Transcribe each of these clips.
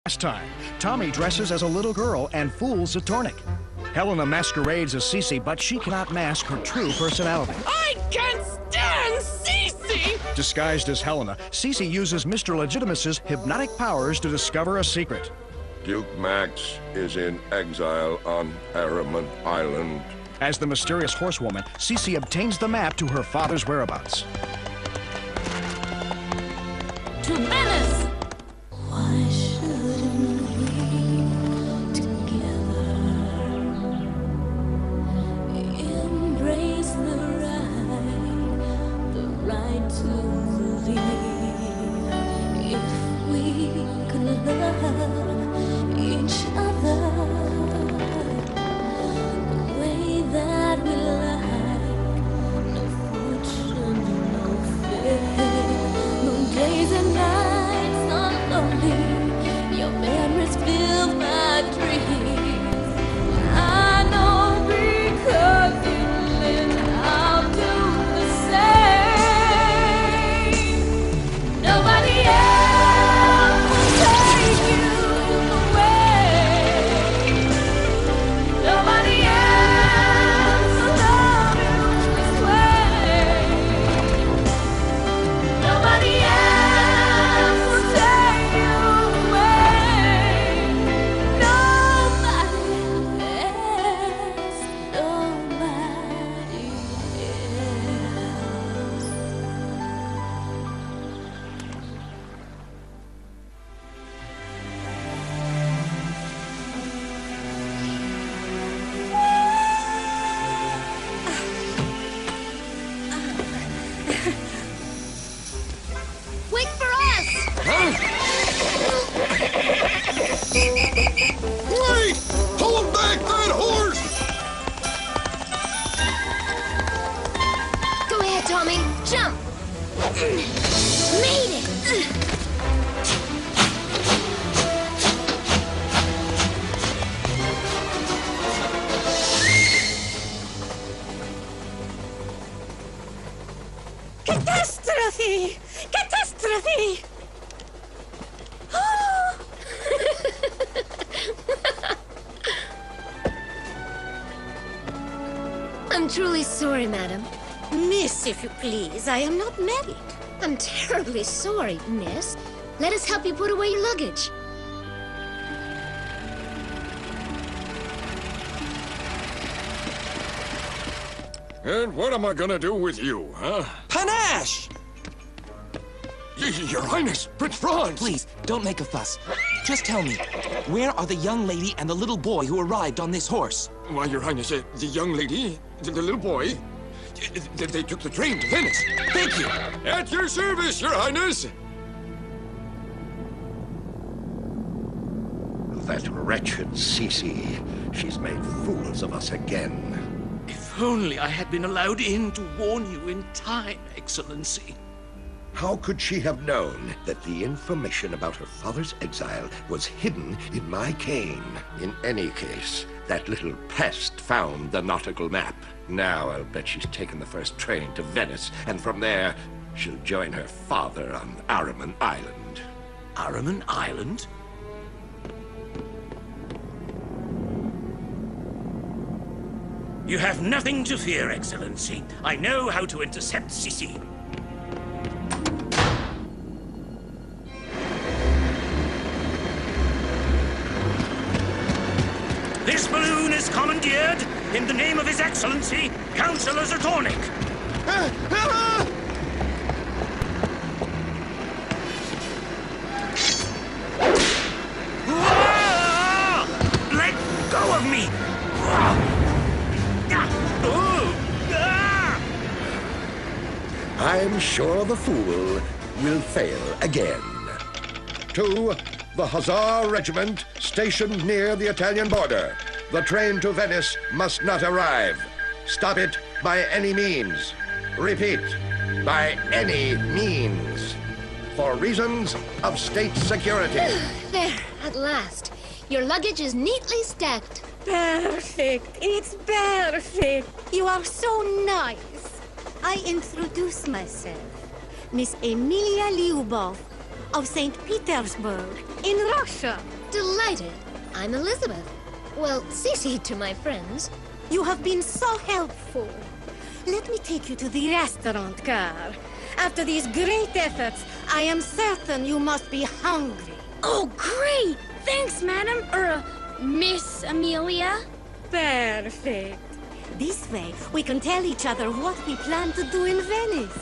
Last time, Tommy dresses as a little girl and fools Zatornik. Helena masquerades as Sissi, but she cannot mask her true personality. I can't stand Sissi! Disguised as Helena, Sissi uses Mr. Legitimus's hypnotic powers to discover a secret. Duke Max is in exile on Araman Island. As the mysterious horsewoman, Sissi obtains the map to her father's whereabouts. To Venice! Why shouldn't we together embrace the right to believe? If we could love each other the way that we like, no fortune, no fame, no days and nights are lonely. Your memories fill my dreams. I know because you live, I'll do the same. Nobody else will take you away. Nobody else will love you this way. Nobody else will take you away. Nobody else. Nobody else. Wait for us! Wait! Hold back that horse! Go ahead, Tommy. Jump! Made it! Catastrophe! Catastrophe! I'm truly sorry, madam. Miss, if you please, I am not married. I'm terribly sorry, miss. Let us help you put away your luggage. And what am I gonna do with you, huh? Panache! Your Highness, Prince Franz! Please, don't make a fuss. Just tell me, where are the young lady and the little boy who arrived on this horse? Why, Your Highness, the young lady, the little boy, they took the train to Venice. Thank you. At your service, Your Highness! That wretched Sissi. She's made fools of us again. If only I had been allowed in to warn you in time, Excellency. How could she have known that the information about her father's exile was hidden in my cane? In any case, that little pest found the nautical map. Now I'll bet she's taken the first train to Venice, and from there, she'll join her father on Araman Island. Araman Island? You have nothing to fear, Excellency. I know how to intercept Sissi. This balloon is commandeered in the name of His Excellency, Councillor Zatornik. Let go of me! I'm sure the fool will fail again. To the Hussar Regiment stationed near the Italian border. The train to Venice must not arrive. Stop it by any means. Repeat, by any means. For reasons of state security. There, at last. Your luggage is neatly stacked. Perfect. It's perfect. You are so nice. I introduce myself. Miss Emilia Lyubov, of St. Petersburg, in Russia. Delighted. I'm Elizabeth. Well, Sissi to my friends. You have been so helpful. Let me take you to the restaurant car. After these great efforts, I am certain you must be hungry. Oh, great! Thanks, madam. Miss Amelia? Perfect. This way, we can tell each other what we plan to do in Venice.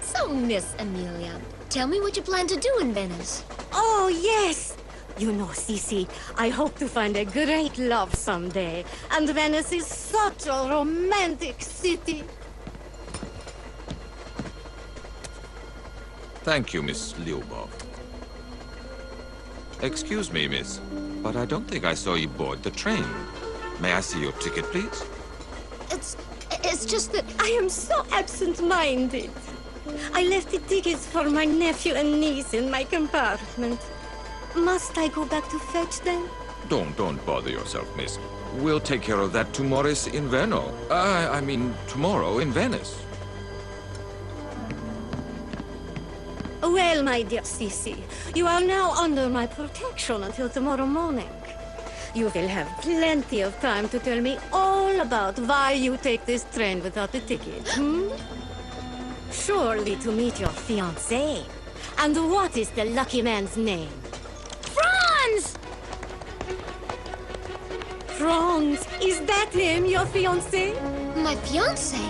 So, Miss Amelia, tell me what you plan to do in Venice. Oh, yes. You know, Sissi, I hope to find a great love someday. And Venice is such a romantic city. Thank you, Miss Lyubov. Excuse me, miss, but I don't think I saw you board the train. May I see your ticket, please? It's just that I am so absent-minded. I left the tickets for my nephew and niece in my compartment. Must I go back to fetch them? Don't bother yourself, miss. We'll take care of that tomorrow in Veno. I mean, tomorrow in Venice. Well, my dear Sissi, you are now under my protection until tomorrow morning. You will have plenty of time to tell me all about why you take this train without a ticket, Surely to meet your fiancé. And what is the lucky man's name? Franz! Franz, is that him, your fiancé? My fiancé?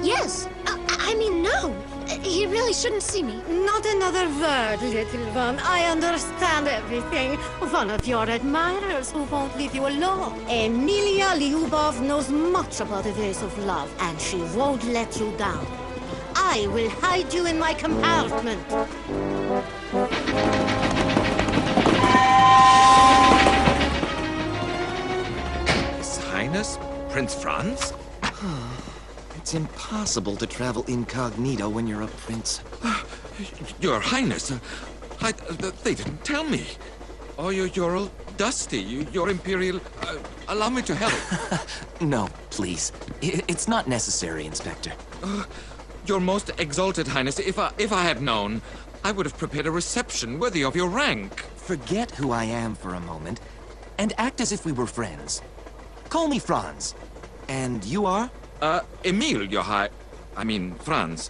Yes. I mean, no. He really shouldn't see me. Not another word, little one. I understand everything. One of your admirers who won't leave you alone. Emilia Lyubov knows much about the ways of love, and she won't let you down. I will hide you in my compartment. His Highness, Prince Franz? It's impossible to travel incognito when you're a prince. Your Highness, they didn't tell me. Oh, you're all dusty. Your Imperial... allow me to help. No, please. It's not necessary, Inspector. Your most exalted Highness, if I had known, I would have prepared a reception worthy of your rank. Forget who I am for a moment, and act as if we were friends. Call me Franz. And you are? Emil, I mean, Franz.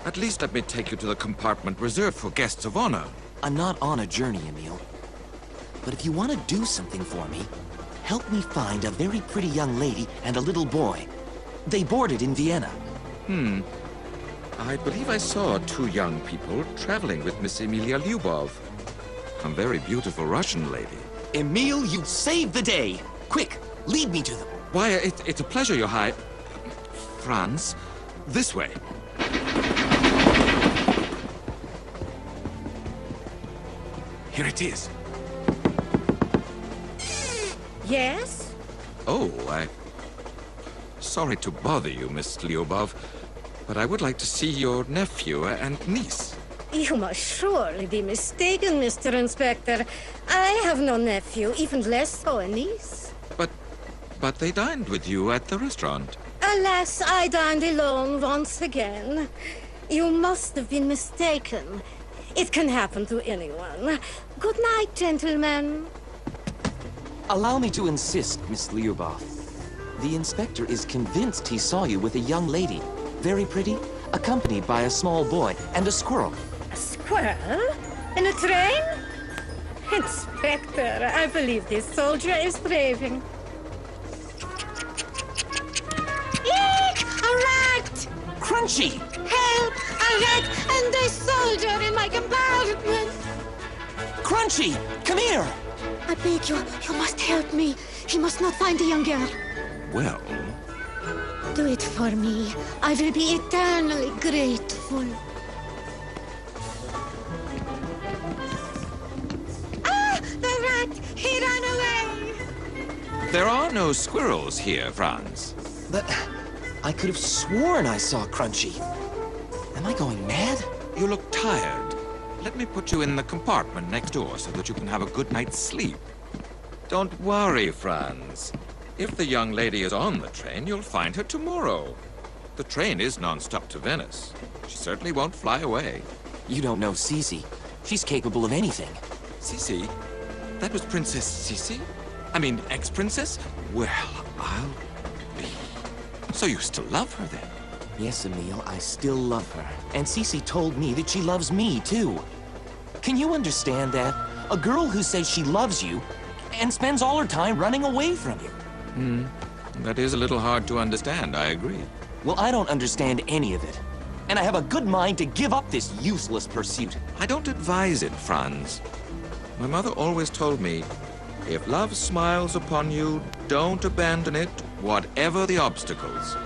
At least let me take you to the compartment reserved for guests of honor. I'm not on a journey, Emil. But if you want to do something for me, help me find a very pretty young lady and a little boy. They boarded in Vienna. I believe I saw two young people traveling with Miss Emilia Lyubov. A very beautiful Russian lady. Emil, you saved the day! Quick, lead me to them. Why, it's a pleasure, Your High... Franz, this way. Here it is. Yes? Oh, Sorry to bother you, Miss Lyubov, but I would like to see your nephew and niece. You must surely be mistaken, Mr. Inspector. I have no nephew, even less so a niece. But they dined with you at the restaurant. Alas, I dined alone once again. You must have been mistaken. It can happen to anyone. Good night, gentlemen. Allow me to insist, Miss Lyubov. The inspector is convinced he saw you with a young lady. Very pretty, accompanied by a small boy and a squirrel. A squirrel? In a train? Inspector, I believe this soldier is raving. Eek! A rat! Crunchy! Help! A rat and a soldier in my compartment! Crunchy! Come here! I beg you, you must help me. He must not find the young girl. Well... Do it for me. I will be eternally grateful. Ah! The rat! He ran away! There are no squirrels here, Franz. But I could have sworn I saw Crunchy. Am I going mad? You look tired. Let me put you in the compartment next door so that you can have a good night's sleep. Don't worry, Franz. If the young lady is on the train, you'll find her tomorrow. the train is non-stop to Venice. She certainly won't fly away. You don't know Sissi. She's capable of anything. Sissi? That was Princess Sissi? I mean, ex-princess? Well, I'll be... So you still love her, then? Yes, Emil, I still love her. And Sissi told me that she loves me, too. Can you understand that? A girl who says she loves you and spends all her time running away from you. That is a little hard to understand, I agree. Well, I don't understand any of it. And I have a good mind to give up this useless pursuit. I don't advise it, Franz. My mother always told me, if love smiles upon you, don't abandon it, whatever the obstacles.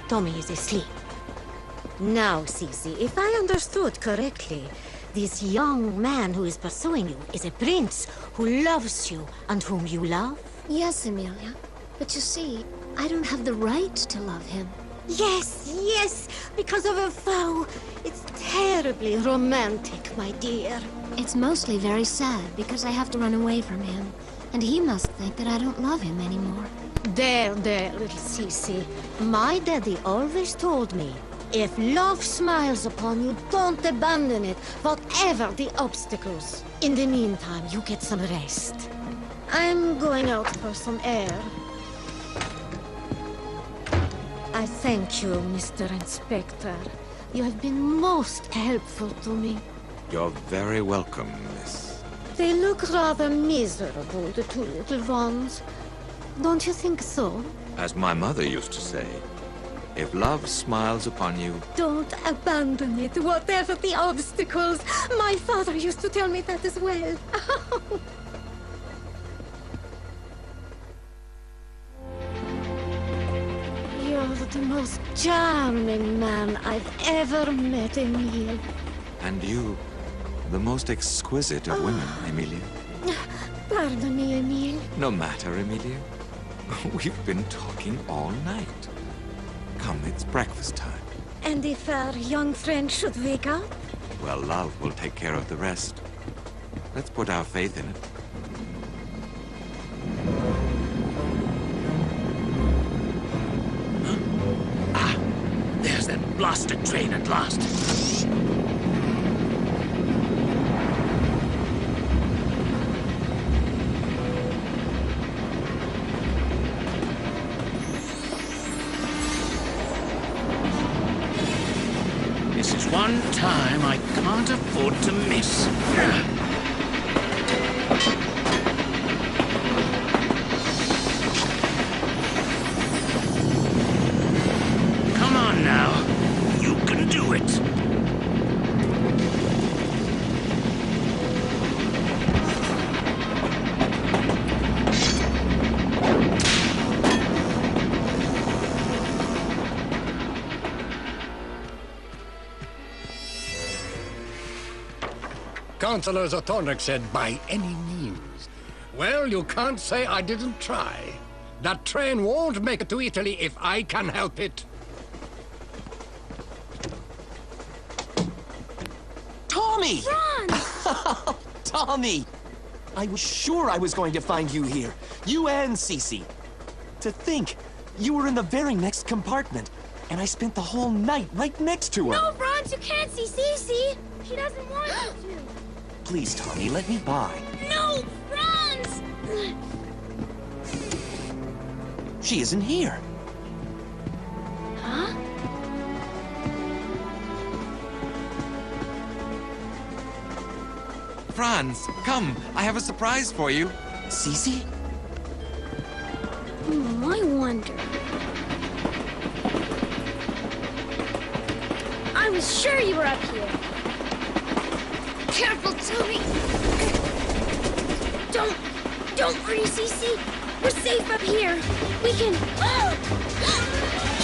Tommy is asleep. Now, Sissi, if I understood correctly, this young man who is pursuing you is a prince who loves you and whom you love? Yes, Emilia. But you see, I don't have the right to love him. Yes, yes, because of a vow. It's terribly romantic, my dear. It's mostly very sad because I have to run away from him. And he must think that I don't love him anymore. There, little Sissi. My daddy always told me, if love smiles upon you, don't abandon it, whatever the obstacles. In the meantime, you get some rest. I'm going out for some air. I thank you, Mr. Inspector. You have been most helpful to me. You're very welcome, miss. They look rather miserable, the two little ones. Don't you think so? As my mother used to say, if love smiles upon you... Don't abandon it, whatever the obstacles. My father used to tell me that as well. You're the most charming man I've ever met, Emil. And you, the most exquisite of women, Emilia. Pardon me, Emil. No matter, Emilia. We've been talking all night. Come, it's breakfast time. And if our young friend should wake up? Well, love will take care of the rest. Let's put our faith in it. There's that blasted train at last. This is one time I can't afford to miss. Come on now. You can do it. Councillor Zatornik said, by any means. Well, you can't say I didn't try. That train won't make it to Italy if I can help it. Tommy! Franz! Tommy! I was sure I was going to find you here. You and Sissi. To think, you were in the very next compartment, and I spent the whole night right next to her. No, Franz, you can't see Sissi. She doesn't want you to. Please, Tommy, let me by. No, Franz! She isn't here. Huh? Franz, come. I have a surprise for you. Sissi? I wonder. I was sure you were up here. Careful, Toby. Don't worry, Sissi. We're safe up here. We can...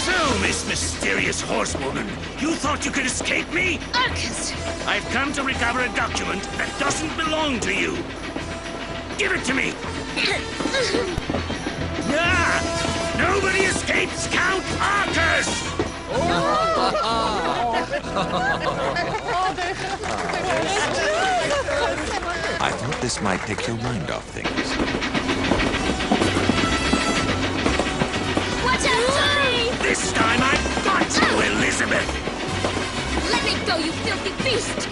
So, Miss Mysterious Horsewoman, you thought you could escape me? Arcus! I've come to recover a document that doesn't belong to you. Give it to me. Ah! Nobody escapes Count Arcus! I thought this might take your mind off things. This time I've got you, Elizabeth! Let me go, you filthy beast!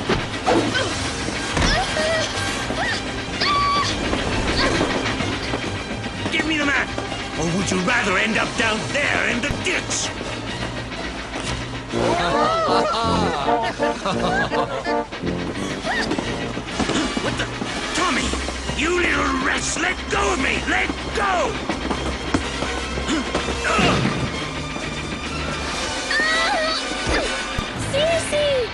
Give me the map! Or would you rather end up down there in the ditch? What the? Tommy! You little wretch! Let go of me! Let go! Sissi!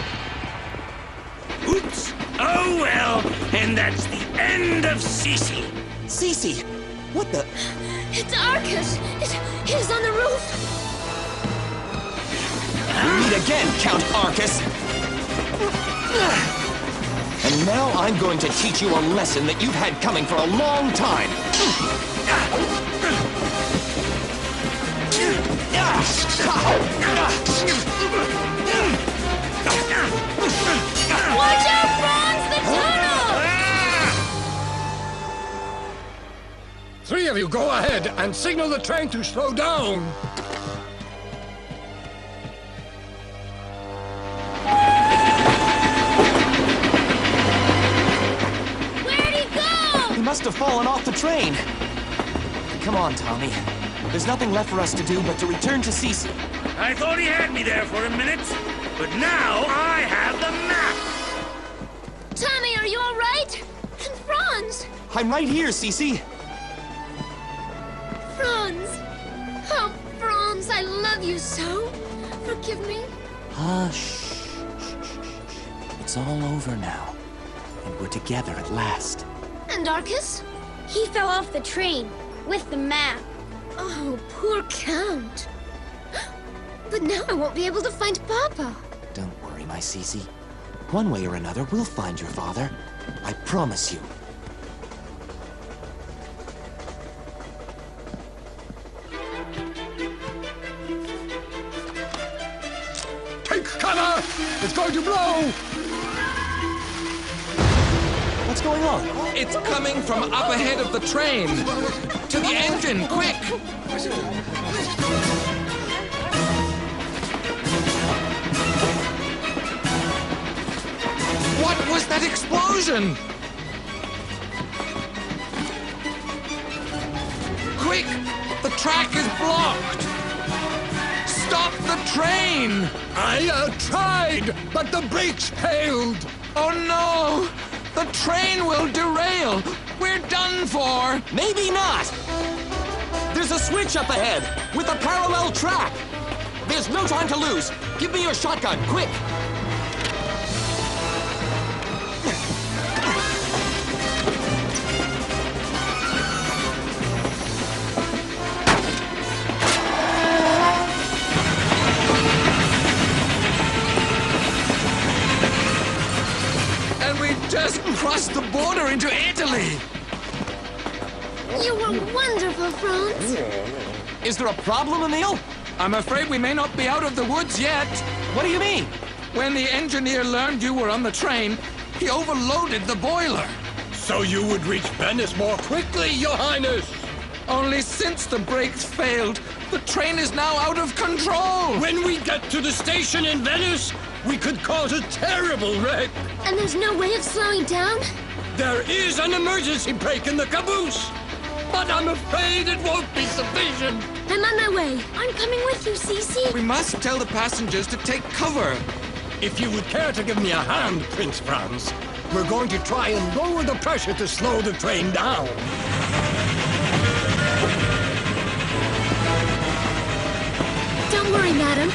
Oops! Oh well, and that's the end of Sissi. Sissi, what the? It's Arcus! He's on the roof! Meet again, Count Arcus! And now I'm going to teach you a lesson that you've had coming for a long time. Watch out, Franz! The tunnel! Three of you go ahead and signal the train to slow down. Where'd he go? He must have fallen off the train. Come on, Tommy. There's nothing left for us to do but to return to Sissi. I thought he had me there for a minute, but now I have the map! Tommy, are you all right? And Franz? I'm right here, Sissi. Franz! Oh, Franz, I love you so. Forgive me. Hush. It's all over now. And we're together at last. And Arcus? He fell off the train with the map. Oh, poor Count. But now I won't be able to find Papa. Don't worry, my Sissi. One way or another, we'll find your father. I promise you. Take cover! It's going to blow! What's going on? It's coming from up ahead of the train. To the engine, quick! What was that explosion? Quick! The track is blocked! Stop the train! I tried, but the brakes failed. Oh no! The train will derail! We're done for! Maybe not! There's a switch up ahead, with a parallel track! There's no time to lose! Give me your shotgun, quick! And we just crossed the border into Italy! You were wonderful, Franz. Is there a problem, Emil? I'm afraid we may not be out of the woods yet. What do you mean? When the engineer learned you were on the train, he overloaded the boiler. So you would reach Venice more quickly, Your Highness. Only since the brakes failed, the train is now out of control. When we get to the station in Venice, we could cause a terrible wreck. And there's no way of slowing down? There is an emergency brake in the caboose, but I'm afraid it won't be sufficient. I'm on my way. I'm coming with you, Sissi. We must tell the passengers to take cover. If you would care to give me a hand, Prince Franz, we're going to try and lower the pressure to slow the train down. Don't worry, madam.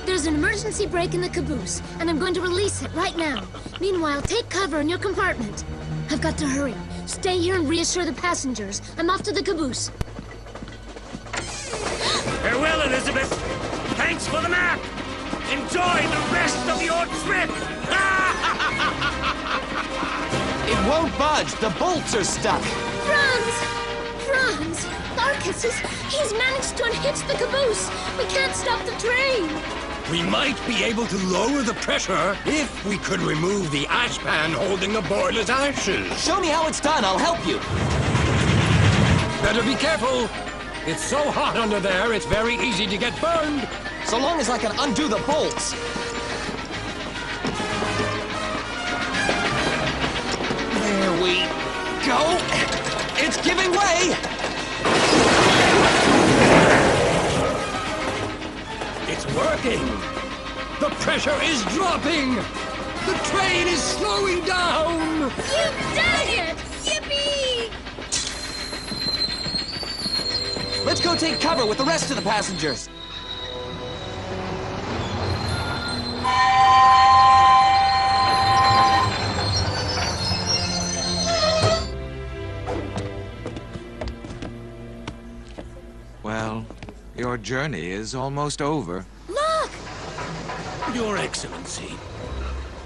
There's an emergency brake in the caboose, and I'm going to release it right now. Meanwhile, take cover in your compartment. I've got to hurry. Stay here and reassure the passengers. I'm off to the caboose. Farewell, Elizabeth. Thanks for the map. Enjoy the rest of your trip. It won't budge. The bolts are stuck. Franz! Franz! Arcus, he's managed to unhitch the caboose. We can't stop the train. We might be able to lower the pressure if we could remove the ash pan holding the boiler's ashes. Show me how it's done. I'll help you. Better be careful. It's so hot under there, it's very easy to get burned. So long as I can undo the bolts. There we go. It's giving way. It's working. The pressure is dropping. The train is slowing down. You've done it! Yippee! Let's go take cover with the rest of the passengers. Well, your journey is almost over. Look! Your Excellency,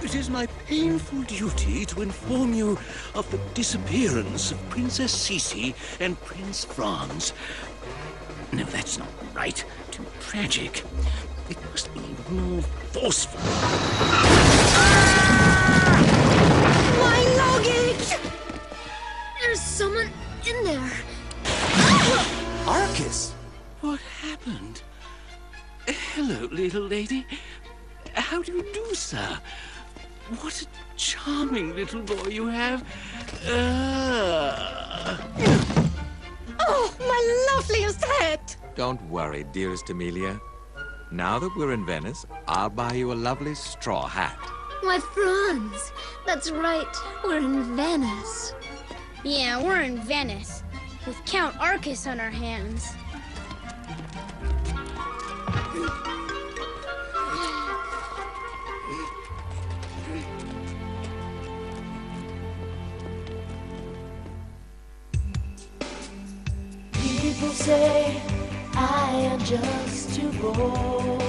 it is my painful duty to inform you of the disappearance of Princess Sissi and Prince Franz. No, that's not right. Too tragic. It must be more forceful. My luggage! There's someone in there. Arcus! What happened? Hello, little lady. How do you do, sir? What a charming little boy you have. Oh, my loveliest hat! Don't worry, dearest Amelia. Now that we're in Venice, I'll buy you a lovely straw hat. Why, Franz. That's right. We're in Venice. Yeah, we're in Venice, with Count Arcus on our hands. People say I am just too bold.